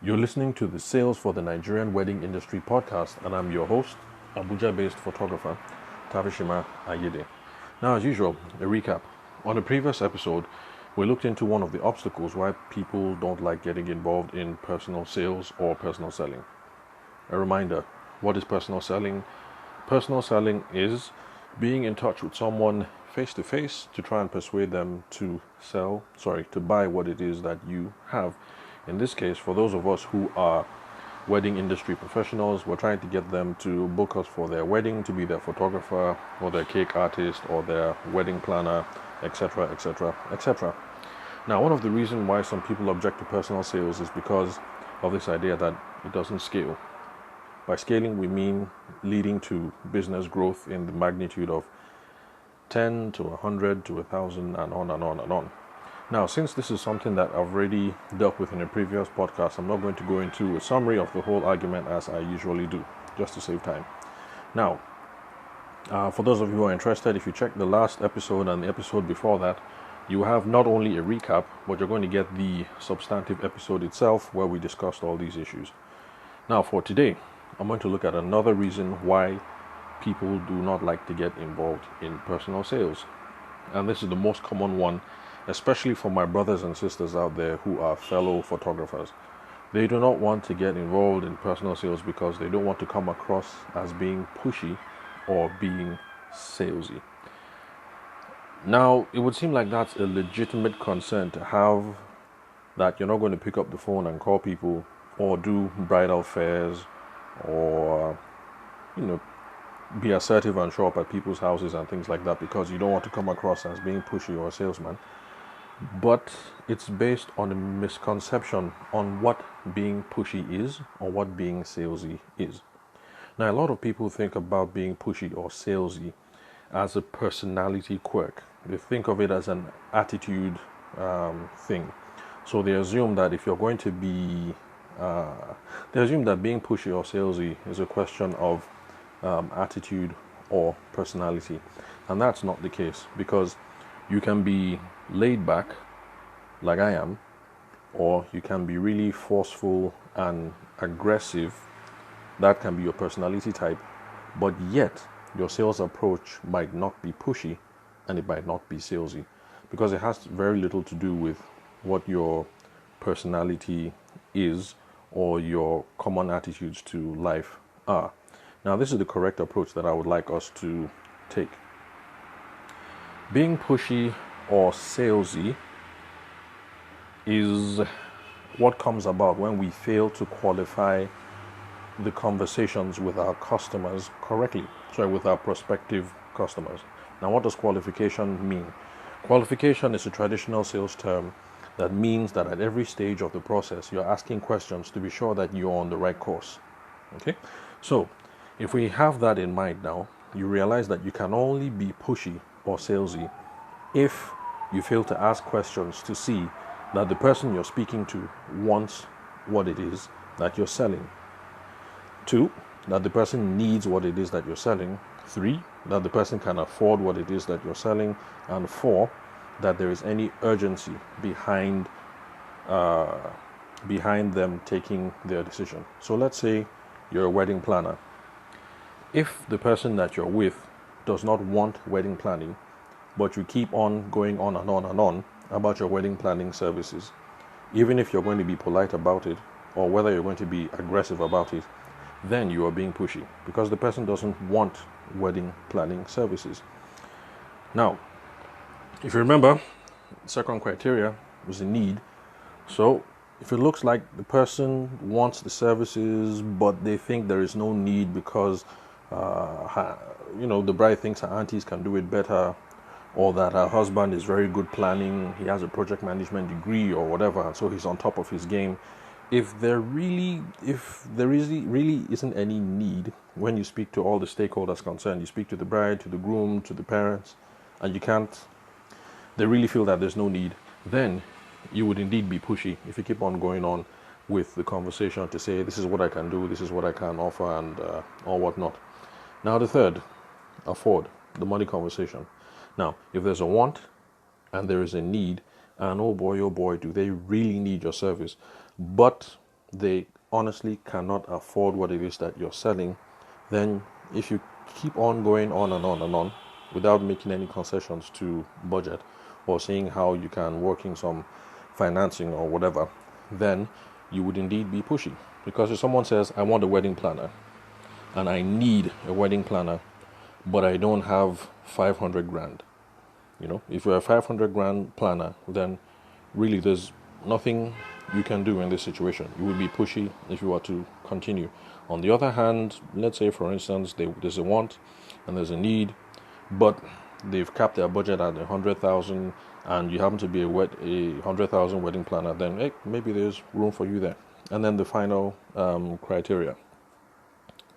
You're listening to the Sales for the Nigerian Wedding Industry podcast, and I'm your host, Abuja-based photographer, Tavishima Ayede. Now, as usual, a recap. On the previous episode, we looked into one of the obstacles why people don't like getting involved in personal sales or personal selling. A reminder, what is personal selling? Personal selling is being in touch with someone face to face to try and persuade them to buy what it is that you have. In this case, for those of us who are wedding industry professionals, we're trying to get them to book us for their wedding, to be their photographer or their cake artist or their wedding planner, etc., etc., etc. Now, one of the reasons why some people object to personal sales is because of this idea that it doesn't scale. By scaling, we mean leading to business growth in the magnitude of 10 to 100 to 1,000 and on and on and on. Now, since this is something that I've already dealt with in a previous podcast, I'm not going to go into a summary of the whole argument as I usually do, just to save time. Now, for those of you who are interested, if you check the last episode and the episode before that, you have not only a recap, but you're going to get the substantive episode itself where we discussed all these issues. Now, for today, I'm going to look at another reason why people do not like to get involved in personal sales. And this is the most common one, especially for my brothers and sisters out there who are fellow photographers. They do not want to get involved in personal sales because they don't want to come across as being pushy or being salesy. Now, it would seem like that's a legitimate concern to have, that you're not going to pick up the phone and call people or do bridal fairs or, be assertive and show up at people's houses and things like that because you don't want to come across as being pushy or a salesman. But it's based on a misconception on what being pushy is or what being salesy is. Now, a lot of people think about being pushy or salesy as a personality quirk. They think of it as an attitude thing. So they assume that if you're going to be, they assume that being pushy or salesy is a question of attitude or personality. And that's not the case, because you can be laid back, like I am, or you can be really forceful and aggressive. That can be your personality type, but yet your sales approach might not be pushy and it might not be salesy, because it has very little to do with what your personality is or your common attitudes to life are. Now, this is the correct approach that I would like us to take. Being pushy or salesy is what comes about when we fail to qualify the conversations with our customers correctly. With our prospective customers. Now, what does qualification mean? Qualification is a traditional sales term that means that at every stage of the process, you're asking questions to be sure that you're on the right course. Okay? So, if we have that in mind now, you realize that you can only be pushy or salesy if you fail to ask questions to see that the person you're speaking to wants what it is that you're selling. 2, that the person needs what it is that you're selling. 3, that the person can afford what it is that you're selling. And 4, that there is any urgency behind them taking their decision. So let's say you're a wedding planner. If the person that you're with does not want wedding planning, but you keep on going on and on and on about your wedding planning services, even if you're going to be polite about it, or whether you're going to be aggressive about it, then you are being pushy, because the person doesn't want wedding planning services. Now, if you remember, the second criteria was a need. So if it looks like the person wants the services, but they think there is no need because the bride thinks her aunties can do it better, or that her husband is very good planning, he has a project management degree or whatever, and so he's on top of his game. If there really isn't any need, when you speak to all the stakeholders concerned, you speak to the bride, to the groom, to the parents, and they really feel that there's no need, then you would indeed be pushy if you keep on going on with the conversation to say, this is what I can do, this is what I can offer, and or whatnot. Now, the third, afford, the money conversation. Now, if there's a want and there is a need, and oh boy, do they really need your service, but they honestly cannot afford what it is that you're selling, then if you keep on going on and on and on without making any concessions to budget or seeing how you can work in some financing or whatever, then you would indeed be pushy. Because if someone says, I want a wedding planner and I need a wedding planner, but I don't have 500 grand, if you're a 500 grand planner, then really there's nothing you can do in this situation. You would be pushy if you were to continue. On the other hand, let's say for instance there's a want and there's a need, but they've capped their budget at 100,000 and you happen to be a 100,000 wedding planner, then hey, maybe there's room for you there. And then the final criteria,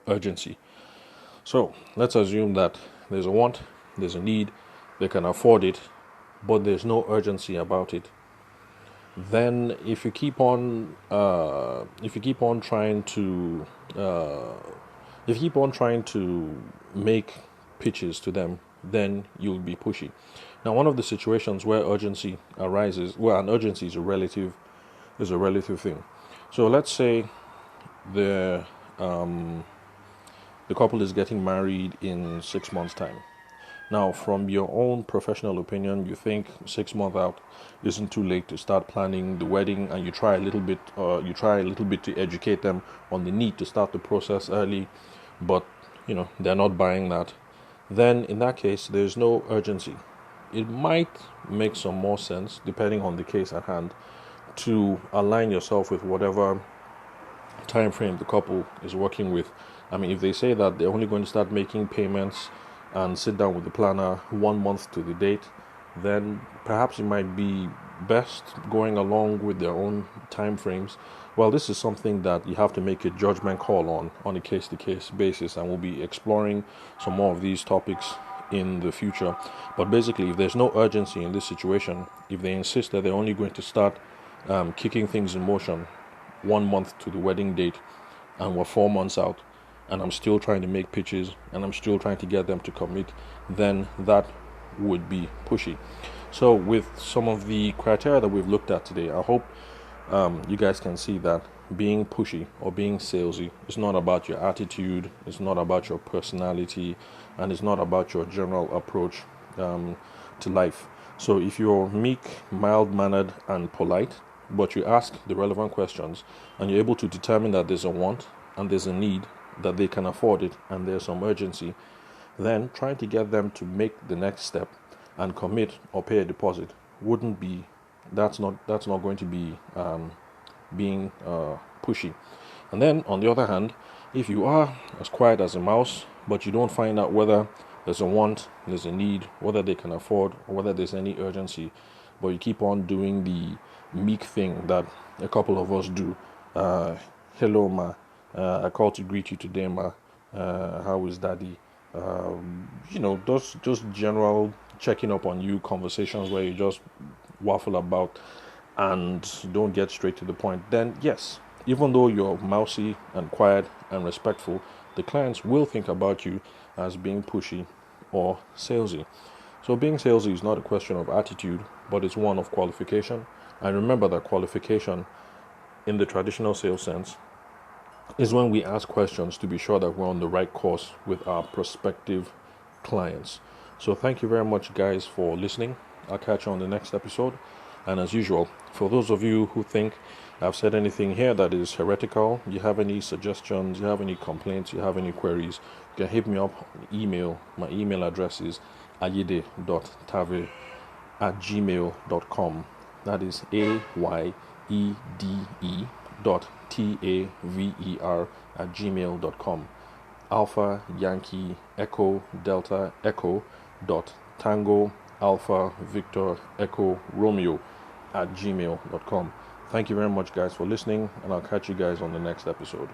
urgency. So let's assume that there's a want, there's a need, they can afford it, but there's no urgency about it. Then if you keep on trying to make pitches to them, then you'll be pushy. Now, one of the situations where urgency arises, an urgency is a relative thing. So let's say the couple is getting married in 6 months' time. Now, from your own professional opinion, you think 6 months out isn't too late to start planning the wedding, and you try a little bit to educate them on the need to start the process early, but they're not buying that. Then in that case, there's no urgency. It might make some more sense, depending on the case at hand, to align yourself with whatever time frame the couple is working with. I mean, if they say that they're only going to start making payments and sit down with the planner 1 month to the date, then perhaps it might be best going along with their own time frames. Well, this is something that you have to make a judgment call on a case-to-case basis, and we'll be exploring some more of these topics in the future. But basically, if there's no urgency in this situation, if they insist that they're only going to start kicking things in motion 1 month to the wedding date, and we're 4 months out, and I'm still trying to make pitches, and I'm still trying to get them to commit, then that would be pushy. So with some of the criteria that we've looked at today, I hope you guys can see that being pushy or being salesy is not about your attitude, it's not about your personality, and it's not about your general approach to life. So if you're meek, mild-mannered, and polite, but you ask the relevant questions, and you're able to determine that there's a want and there's a need, that they can afford it, and there's some urgency, then trying to get them to make the next step and commit or pay a deposit that's not going to be being pushy. And then on the other hand, if you are as quiet as a mouse, but you don't find out whether there's a want, there's a need, whether they can afford, or whether there's any urgency, but you keep on doing the meek thing that a couple of us do, hello ma, I called to greet you today ma, how is daddy, those just general checking up on you conversations where you just waffle about and don't get straight to the point, then yes, even though you're mousy and quiet and respectful, the clients will think about you as being pushy or salesy. So being salesy is not a question of attitude, but it's one of qualification. And remember that qualification in the traditional sales sense is when we ask questions to be sure that we're on the right course with our prospective clients. So thank you very much, guys, for listening. I'll catch you on the next episode. And as usual, for those of you who think I've said anything here that is heretical, you have any suggestions, you have any complaints, you have any queries, you can hit me up on email. My email address is ayede.tave@gmail.com. That is AYEDE.TAVER@gmail.com. Alpha Yankee Echo Delta Echo .Tango Alpha Victor Echo Romeo @gmail.com. Thank you very much, guys, for listening, and I'll catch you guys on the next episode.